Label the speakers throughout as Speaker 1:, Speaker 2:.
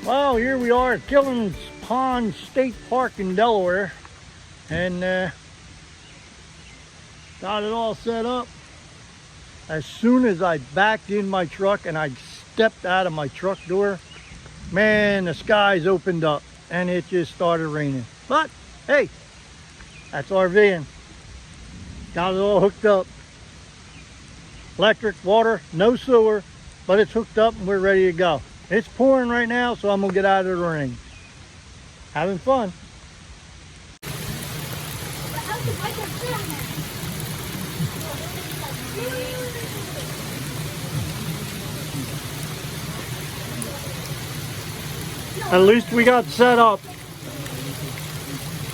Speaker 1: Well, here we are at Killens Pond State Park in Delaware, and got it all set up. As soon as I backed in my truck and I stepped out of my truck door, man, the skies opened up and it just started raining. But hey, that's RVing. Got it all hooked up. Electric, water, no sewer, but it's hooked up and we're ready to go. It's pouring right now, so I'm gonna get out of the rain. Having fun. At least we got set up.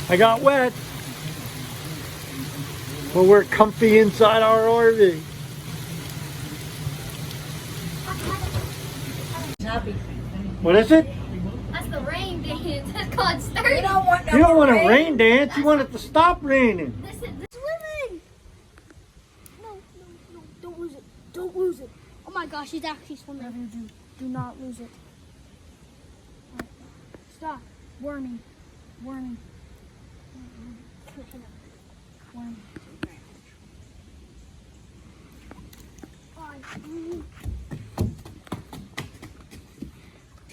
Speaker 1: I got wet, but we're comfy inside our RV.
Speaker 2: Happy.
Speaker 1: What is it?
Speaker 3: That's the rain dance. It's called sturdy.
Speaker 2: You don't want no
Speaker 1: You don't want
Speaker 2: rain.
Speaker 1: a rain dance. You want it to stop raining.
Speaker 3: This is swimming. No, don't lose it. Don't lose it. Oh my gosh, he's actually swimming. Do not lose it. Right. Stop. Worming. Worming. Worming.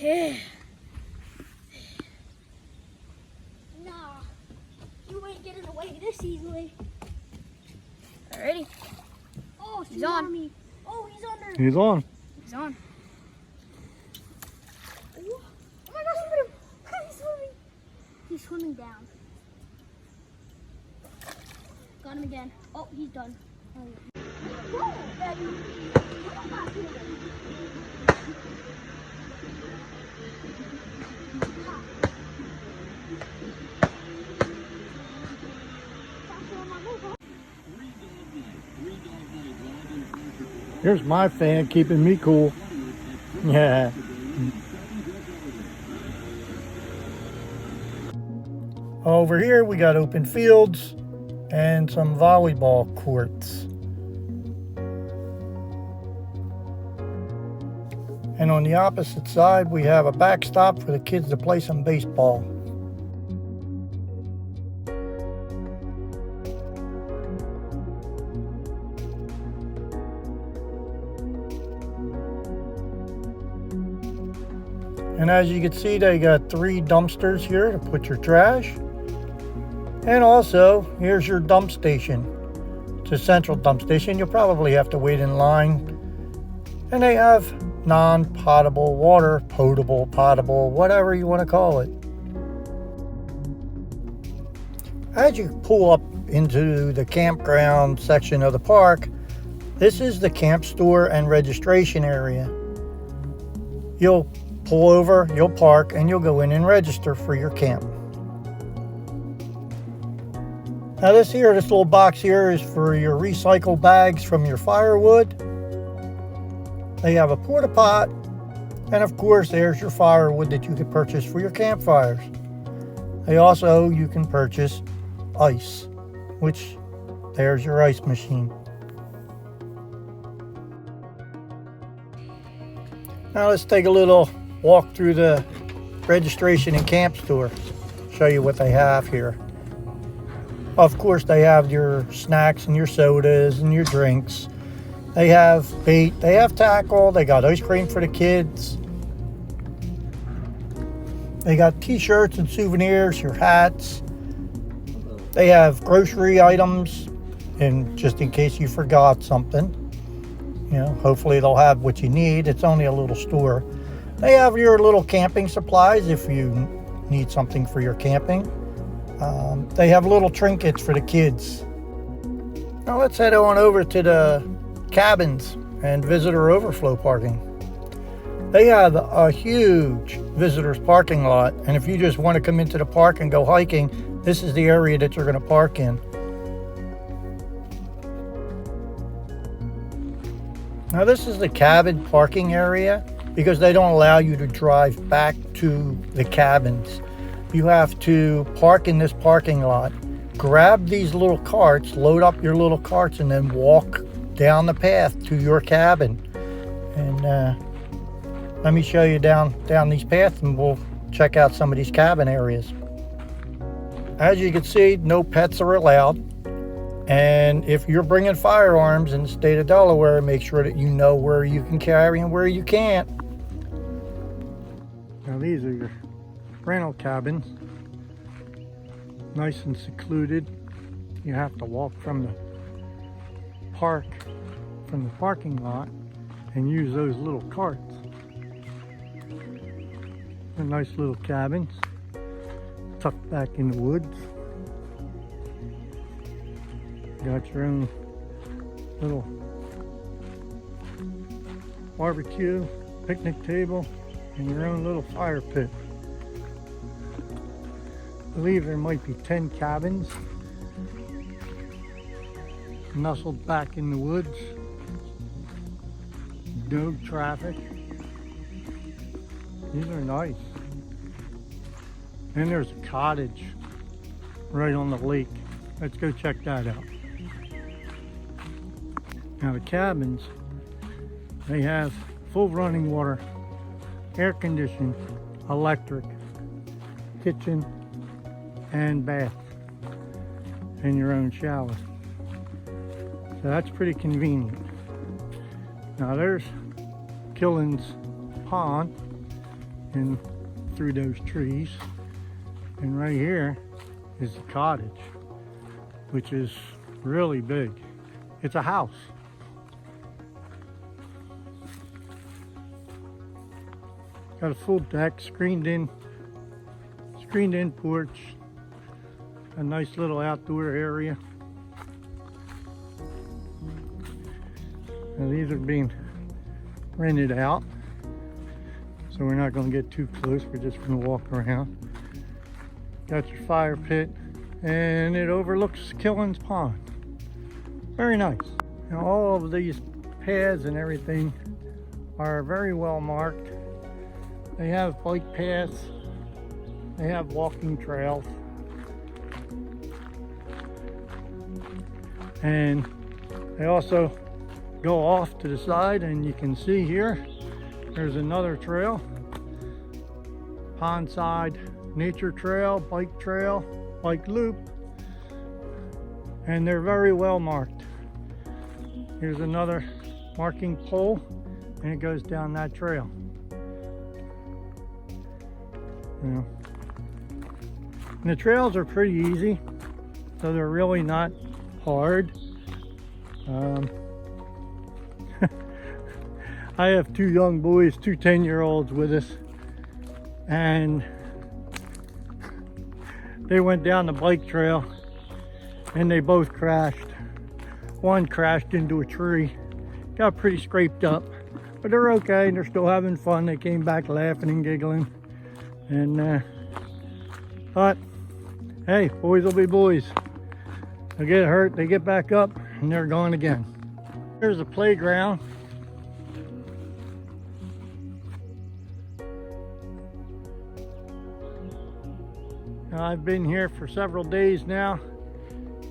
Speaker 3: Yeah. Nah, you ain't getting away this easily. Alrighty. Oh, he's on. Me. Oh, he's on there.
Speaker 1: He's on.
Speaker 3: He's on. Oh my gosh, look at him. He's swimming. He's swimming down. Got him again. Oh, he's done. Oh, baby.
Speaker 1: Here's my fan keeping me cool. Yeah. Over here we got open fields and some volleyball courts. And on the opposite side we have a backstop for the kids to play some baseball. And as you can see, they got 3 dumpsters here to put your trash. And also, here's your dump station. It's a central dump station. You'll probably have to wait in line. And they have non-potable water, potable, potable, whatever you want to call it. As you pull up into the campground section of the park, this is the camp store and registration area. You'll pull over, you'll park, and you'll go in and register for your camp. Now this little box here is for your recycle bags from your firewood. They have a porta pot, and of course there's your firewood that you could purchase for your campfires. You can purchase ice, which there's your ice machine. Now let's take a little walk through the registration and camp store. Show you what they have here. Of course, they have your snacks and your sodas and your drinks. They have bait, they have tackle, they got ice cream for the kids. They got t-shirts and souvenirs, your hats. They have grocery items, and just in case you forgot something, you know, hopefully they'll have what you need. It's only a little store. They have your little camping supplies if you need something for your camping. They have little trinkets for the kids. Now let's head on over to the cabins and visitor overflow parking. They have a huge visitors parking lot, and if you just want to come into the park and go hiking, this is the area that you're going to park in. Now this is the cabin parking area because they don't allow you to drive back to the cabins. You have to park in this parking lot, grab these little carts, load up your little carts, and then walk down the path to your cabin. And let me show you down these paths and we'll check out some of these cabin areas. As you can see, no pets are allowed. And if you're bringing firearms in the state of Delaware, make sure that you know where you can carry and where you can't. Now these are your rental cabins. Nice and secluded. You have to walk from the parking lot and use those little carts. They're nice little cabins tucked back in the woods. Got your own little barbecue, picnic table, and your own little fire pit. I believe there might be 10 cabins nestled back in the woods. No traffic. These are nice. And there's a cottage right on the lake. Let's go check that out. Now the cabins, they have full running water, air conditioning, electric, kitchen, and bath, and your own shower. So that's pretty convenient. Now there's Killens Pond and through those trees. And right here is the cottage, which is really big. It's a house. Got a full deck, screened in porch, a nice little outdoor area. Now these are being rented out, so we're not going to get too close. We're just going to walk around. Got your fire pit, and it overlooks Killens Pond. Very nice. Now all of these paths and everything are very well marked. They have bike paths, they have walking trails, and they also go off to the side, and you can see here there's another trail, pond side nature trail, bike loop, and they're very well marked. Here's another marking pole, and it goes down that trail. Yeah. And the trails are pretty easy, so they're really not hard. I have two young boys, two 10-year-olds with us, and they went down the bike trail and they both crashed. One crashed into a tree, got pretty scraped up, but they're okay. They're still having fun. They came back laughing and giggling. And but hey, boys will be boys. They get hurt, they get back up, and they're gone again. Here's the playground. Now, I've been here for several days now.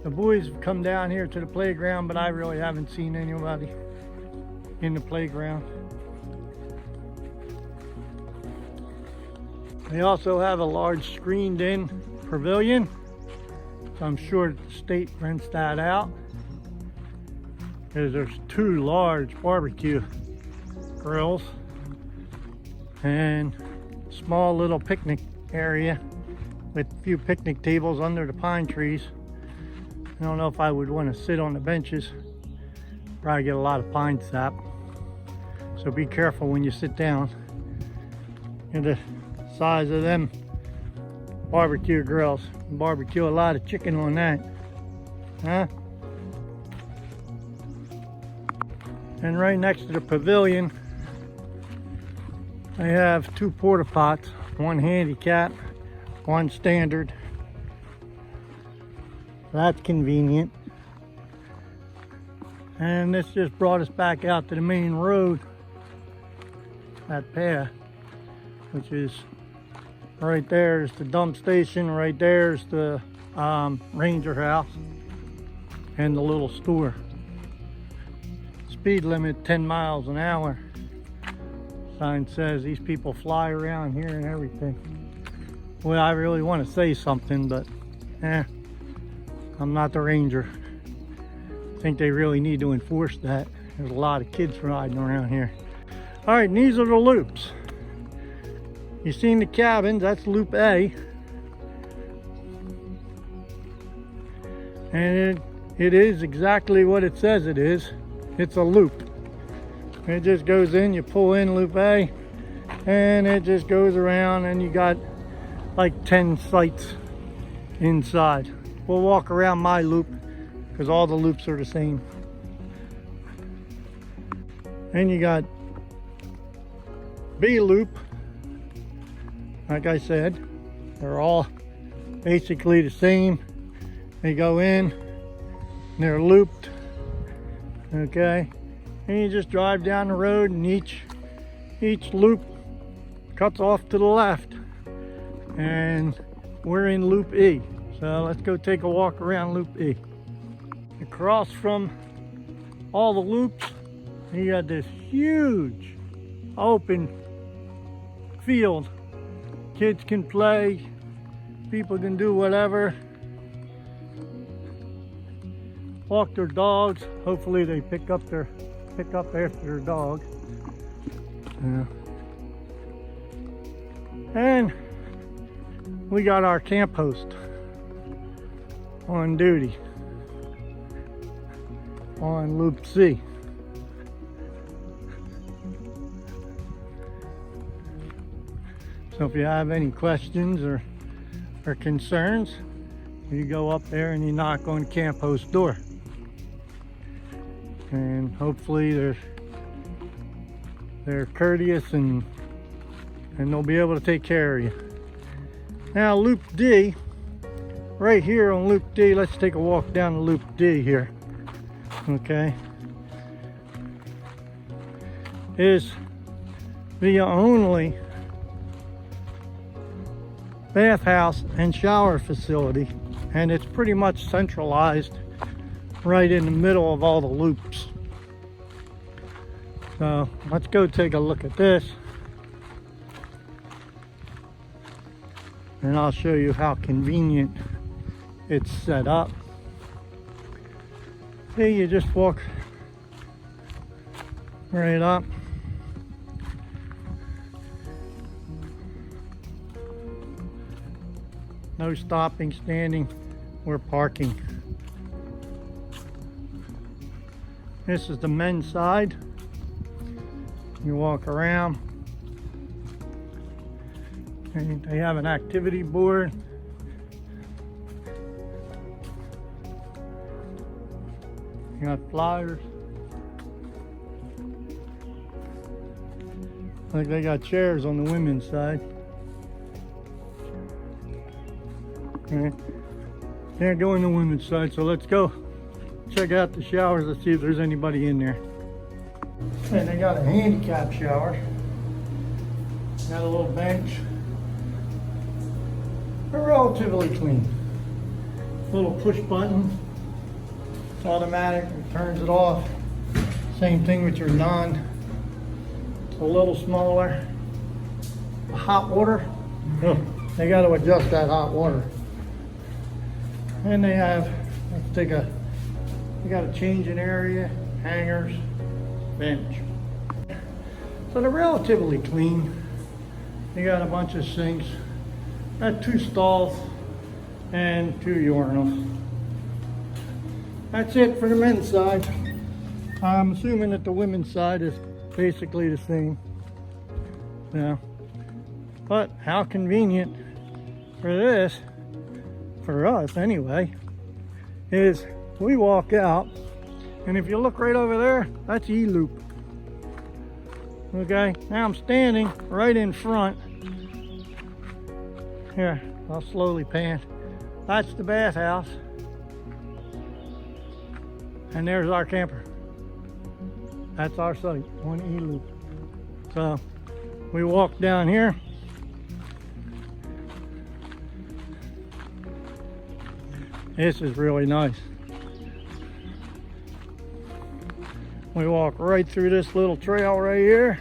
Speaker 1: The boys have come down here to the playground, but I really haven't seen anybody in the playground. They also have a large screened-in pavilion, so I'm sure the state rents that out. There's two large barbecue grills and small little picnic area with a few picnic tables under the pine trees. I don't know if I would want to sit on the benches. Probably get a lot of pine sap, so be careful when you sit down. And the size of them barbecue grills, barbecue a lot of chicken on that, huh? And right next to the pavilion, I have two porta pots, one handicap, one standard. That's convenient. And this just brought us back out to the main road, that path, which is right there's the dump station, right there's the ranger house and the little store. Speed limit 10 miles an hour. Sign says these people fly around here and everything. Well, I really want to say something, but I'm not the ranger. I think they really need to enforce that. There's a lot of kids riding around here. All right, and these are the loops. You seen the cabins, that's loop A. And it is exactly what it says it is. It's a loop. It just goes in, you pull in loop A, and it just goes around, and you got like 10 sites inside. We'll walk around my loop because all the loops are the same. And you got B loop. Like I said, they're all basically the same. They go in, they're looped, okay? And you just drive down the road, and each loop cuts off to the left. And we're in loop E. So let's go take a walk around loop E. Across from all the loops, you got this huge open field. Kids can play, people can do whatever. Walk their dogs. Hopefully they pick up after their dog. Yeah. And we got our camp host on duty on loop C. So if you have any questions or concerns, you go up there and you knock on the camp host door. And hopefully they're courteous and they'll be able to take care of you. Now loop D, right here on loop D, let's take a walk down to loop D here. Okay. Is the only bathhouse and shower facility, and it's pretty much centralized right in the middle of all the loops. So let's go take a look at this, and I'll show you how convenient it's set up. See, you just walk right up. No stopping, standing, or parking. This is the men's side. You walk around, and they have an activity board. You got flyers. Like they got chairs on the women's side. Okay. Can't go in the women's side, so let's go check out the showers. Let's see if there's anybody in there. And they got a handicap shower. Got a little bench. They're relatively clean. Little push button. It's automatic. It turns it off. Same thing with your non. It's a little smaller. Hot water. Oh, they got to adjust that hot water. And they have, they got a changing area, hangers, bench. So they're relatively clean. They got a bunch of sinks, got 2 stalls and 2 urinals. That's it for the men's side. I'm assuming that the women's side is basically the same. Yeah. But how convenient for this, for us anyway, is we walk out, and if you look right over there, that's E loop. Okay, now I'm standing right in front. Here, I'll slowly pan. That's the bathhouse. And there's our camper. That's our site on E loop. So we walk down here. This is really nice. We walk right through this little trail right here.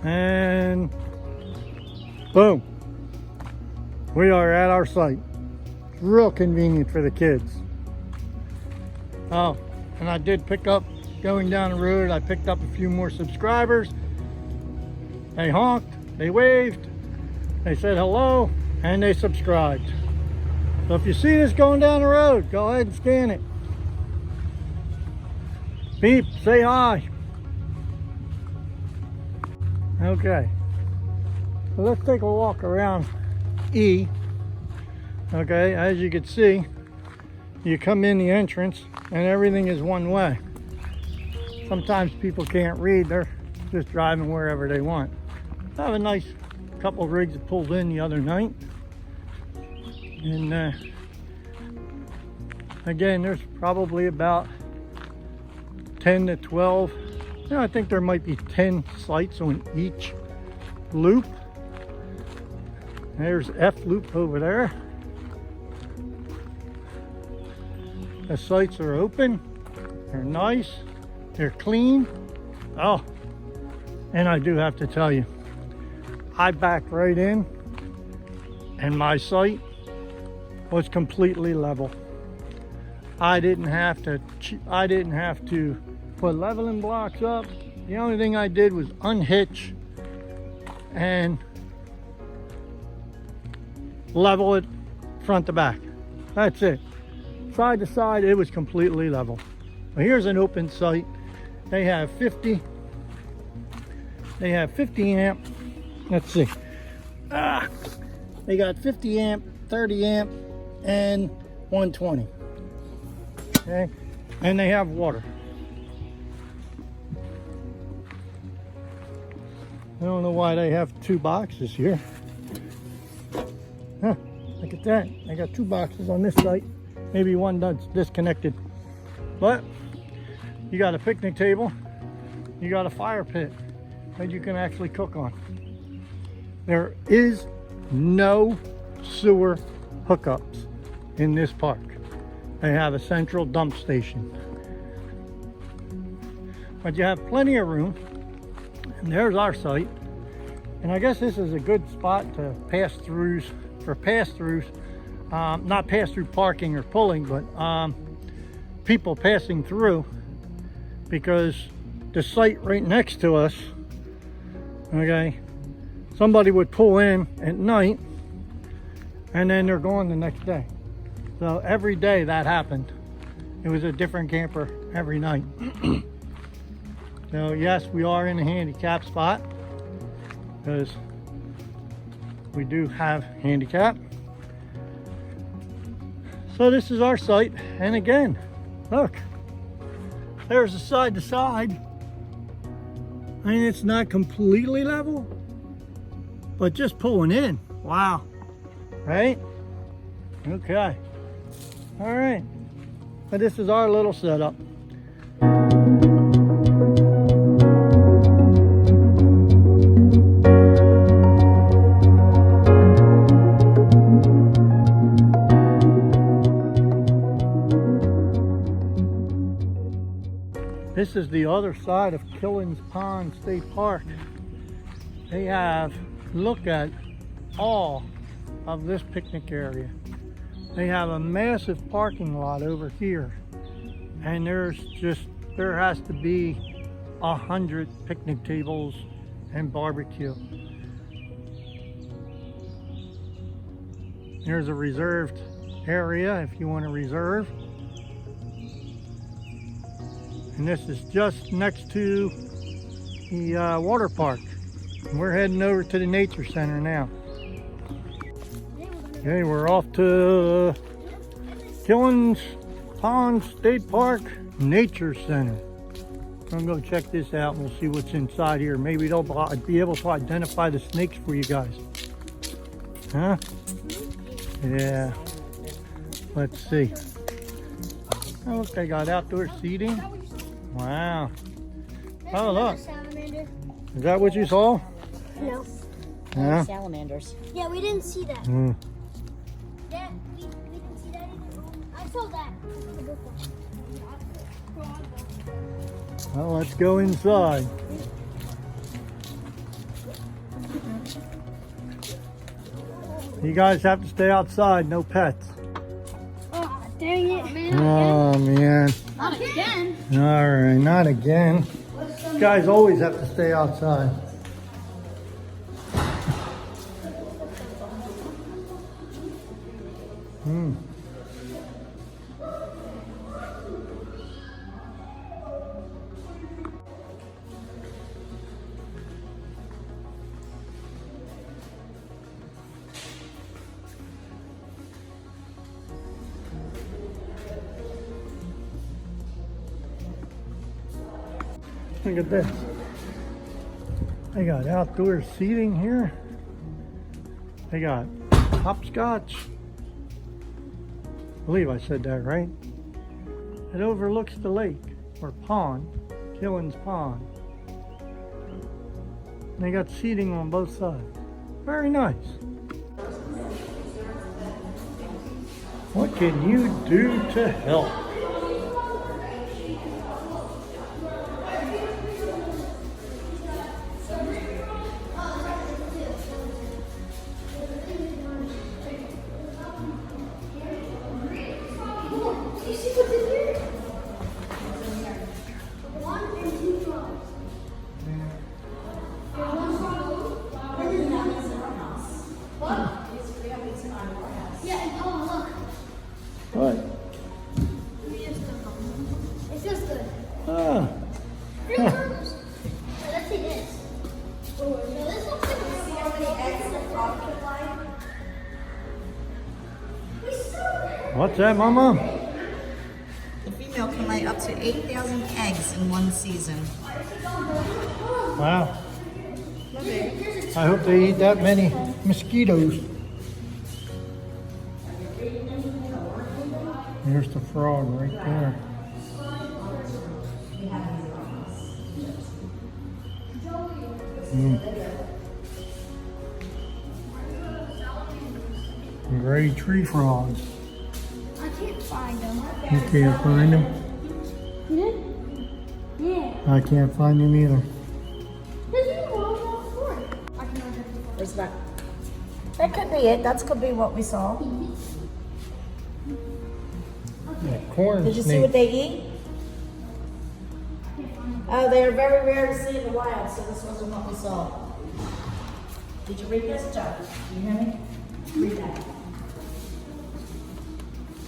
Speaker 1: And boom, we are at our site. It's real convenient for the kids. Oh, and I did pick up, going down the road, I picked up a few more subscribers. They honked, they waved, they said hello, and they subscribed. So if you see this going down the road, go ahead and scan it. Beep, say hi. Okay, so let's take a walk around E. Okay, as you can see, you come in the entrance and everything is one way. Sometimes people can't read, they're just driving wherever they want. I have a nice couple of rigs that pulled in the other night. And again, there's probably about 10 to 12. I think there might be 10 sites on each loop. There's F loop over there. The sites are open, they're nice, they're clean. Oh, and I do have to tell you, I backed right in and my site was completely level. I didn't have to put leveling blocks up. The only thing I did was unhitch and level it front to back. That's it. Side to side, it was completely level. Well, here's an open site. They have 50 amp. Let's see. They got 50 amp, 30 amp, and 120. Okay, and they have water. I don't know why they have two boxes here. Huh, look at that. I got two boxes on this site. Maybe one that's disconnected. But you got a picnic table. You got a fire pit that you can actually cook on. There is no sewer hookups in this park. They have a central dump station. But you have plenty of room. And there's our site. And I guess this is a good spot to pass-throughs, for pass-throughs. Not pass-through parking or pulling, but people passing through, because the site right next to us, okay, somebody would pull in at night and then they're gone the next day. So every day that happened. It was a different camper every night. So yes, we are in a handicap spot because we do have handicap. So this is our site, and again, look, there's a side to side. I mean, it's not completely level, but just pulling in. Wow, right? Okay, all right. But this is our little setup. This is the other side of Killens Pond State Park. They have, look at all of this picnic area. They have a massive parking lot over here. And there has to be 100 picnic tables and barbecue. There's a reserved area if you want to reserve. And this is just next to the water park. And we're heading over to the nature center now. Okay, we're off to Killens Pond State Park Nature Center. I'm going to check this out and we'll see what's inside here. Maybe they'll be able to identify the snakes for you guys. Huh? Yeah. Let's see. Oh, look, they got outdoor seating. Wow. Oh, look. Is that what you saw?
Speaker 3: No.
Speaker 1: Yeah.
Speaker 2: Salamanders.
Speaker 3: Yeah, we didn't see that.
Speaker 1: Mm.
Speaker 3: Yeah, we didn't see that either. I saw that.
Speaker 1: Well, let's go inside. You guys have to stay outside, no pets.
Speaker 3: Oh, dang it, man.
Speaker 1: Oh, man.
Speaker 3: Not again.
Speaker 1: All right, not again. You guys always have to stay outside. Look at this. They got outdoor seating here. They got hopscotch. I believe I said that right. It overlooks the lake or pond, Killens Pond. They got seating on both sides. Very nice. What can you do to help? What?
Speaker 3: It's just good.
Speaker 1: Ah.
Speaker 3: Let's see this. This looks like
Speaker 2: See how many eggs the frog can lay?
Speaker 1: What's that, Mama?
Speaker 2: The female can lay up to 8,000 eggs in one season.
Speaker 1: Wow. I hope they eat that many mosquitoes. Here's the frog right there. Gray tree frogs.
Speaker 3: I can't find them.
Speaker 1: You can't find them?
Speaker 3: You did? Yeah.
Speaker 1: I can't find them either.
Speaker 3: There's no wall for it. I can identify.
Speaker 2: Where's that? That could be it. That could be what we saw.
Speaker 1: Yeah, corn
Speaker 2: Did you see
Speaker 1: snake.
Speaker 2: what they eat? Oh, they are very rare to see in the wild, so this wasn't what we saw. Did you read this, Joe? You hear me? Read that.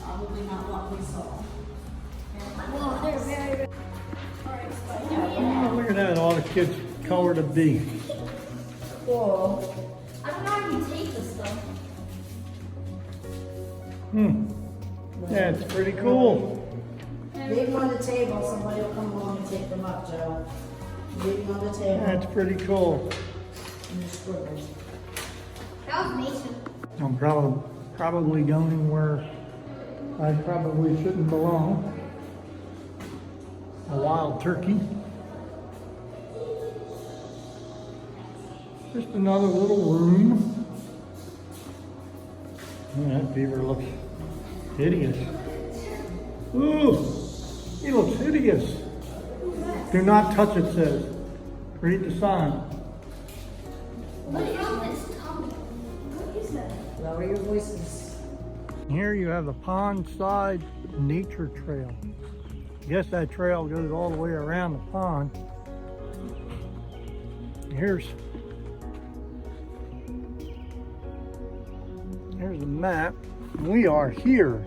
Speaker 2: Probably not what we saw.
Speaker 3: Whoa, they're very.
Speaker 1: Oh, look at that, all the kids colored a bee.
Speaker 2: Cool.
Speaker 3: I don't know how you take this stuff.
Speaker 1: That's pretty cool.
Speaker 2: Leave them on the table. Somebody will come along and take them up, Joe. Leave them on the table.
Speaker 1: That's pretty cool.
Speaker 2: And the scribbles.
Speaker 3: That was Mason.
Speaker 1: I'm probably going where I probably shouldn't belong. A wild turkey. Just another little room. Oh, that beaver looks hideous. Ooh, he looks hideous. Do not touch, it says. Read the sign.
Speaker 3: What is this tongue? What is that?
Speaker 2: Lower your voices.
Speaker 1: Here you have the pond side nature trail. I guess that trail goes all the way around the pond. Here's the map. We are here.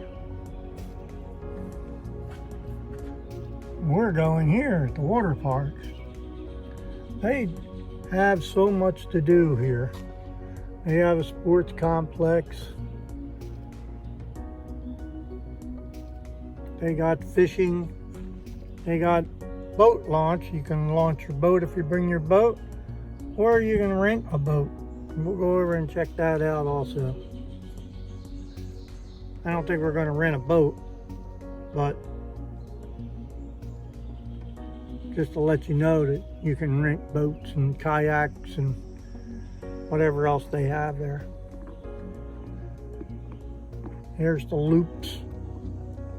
Speaker 1: We're going here at the water parks. They have so much to do here. They have a sports complex. They got fishing. They got boat launch. You can launch your boat if you bring your boat, or you can rent a boat. We'll go over and check that out also. I don't think we're going to rent a boat, but just to let you know that you can rent boats and kayaks and whatever else they have there. Here's the loops,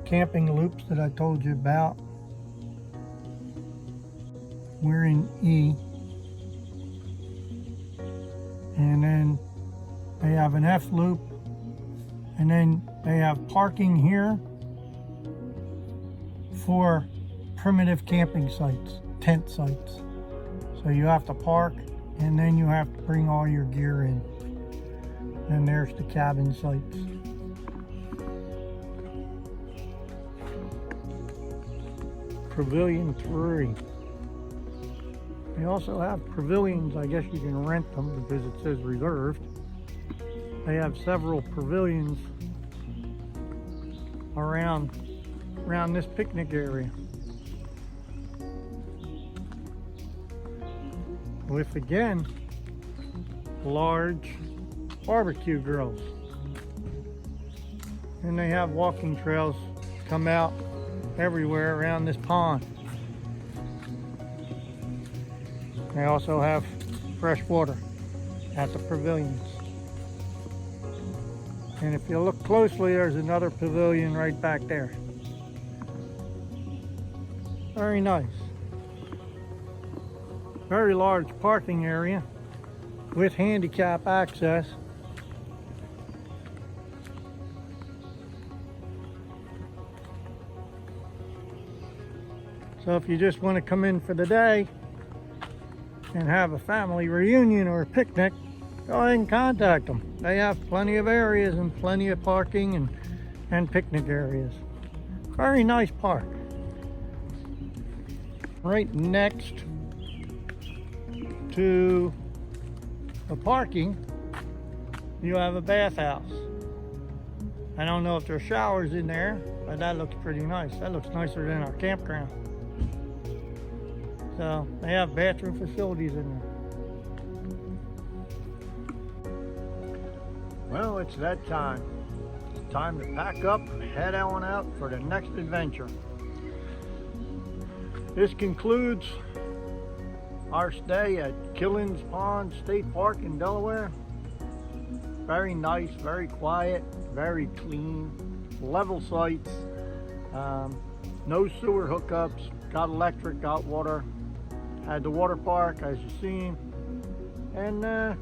Speaker 1: camping loops that I told you about. We're in E. And then They have an F loop, and then they have parking here for primitive camping sites, tent sites. So you have to park, and then you have to bring all your gear in. And there's the cabin sites. Pavilion 3. They also have pavilions. I guess you can rent them because it says reserved. They have several pavilions around this picnic area, with again large barbecue grills, and they have walking trails come out everywhere around this pond. They also have fresh water at the pavilions. And if you look closely, there's another pavilion right back there. Very nice. Very large parking area with handicap access. So if you just want to come in for the day and have a family reunion or a picnic, go ahead and contact them. They have plenty of areas and plenty of parking and picnic areas. Very nice park. Right next to the parking, you have a bathhouse. I don't know if there's showers in there, but that looks pretty nice. That looks nicer than our campground. So they have bathroom facilities in there. Well, it's that time. It's time to pack up and head on out for the next adventure. This concludes our stay at Killens Pond State Park in Delaware. Very nice, very quiet, very clean, level sites, no sewer hookups, got electric, got water, had the water park as you've seen, and I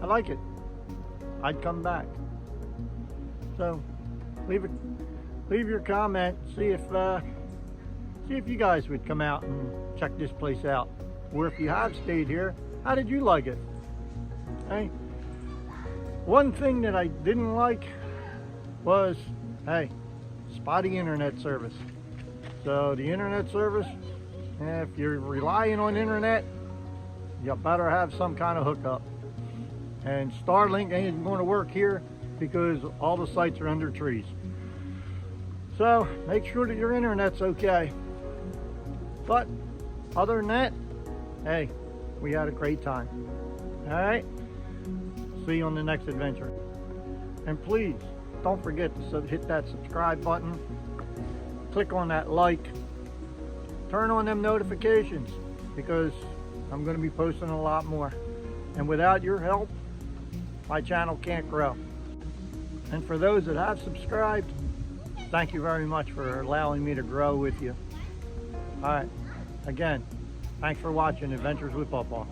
Speaker 1: like it. I'd come back. So leave your comment, see if you guys would come out and check this place out, or if you have stayed here, how did you like it? Hey, one thing that I didn't like was, hey, spotty internet service. So the internet service, if you're relying on internet, you better have some kind of hookup. And Starlink ain't going to work here because all the sites are under trees. So make sure that your internet's okay. But other than that, hey, we had a great time. All right, see you on the next adventure. And please don't forget to hit that subscribe button, click on that like, turn on them notifications, because I'm going to be posting a lot more. And without your help, my channel can't grow. And for those that have subscribed, thank you very much for allowing me to grow with you. All right, again, thanks for watching Adventures with Pawpaw.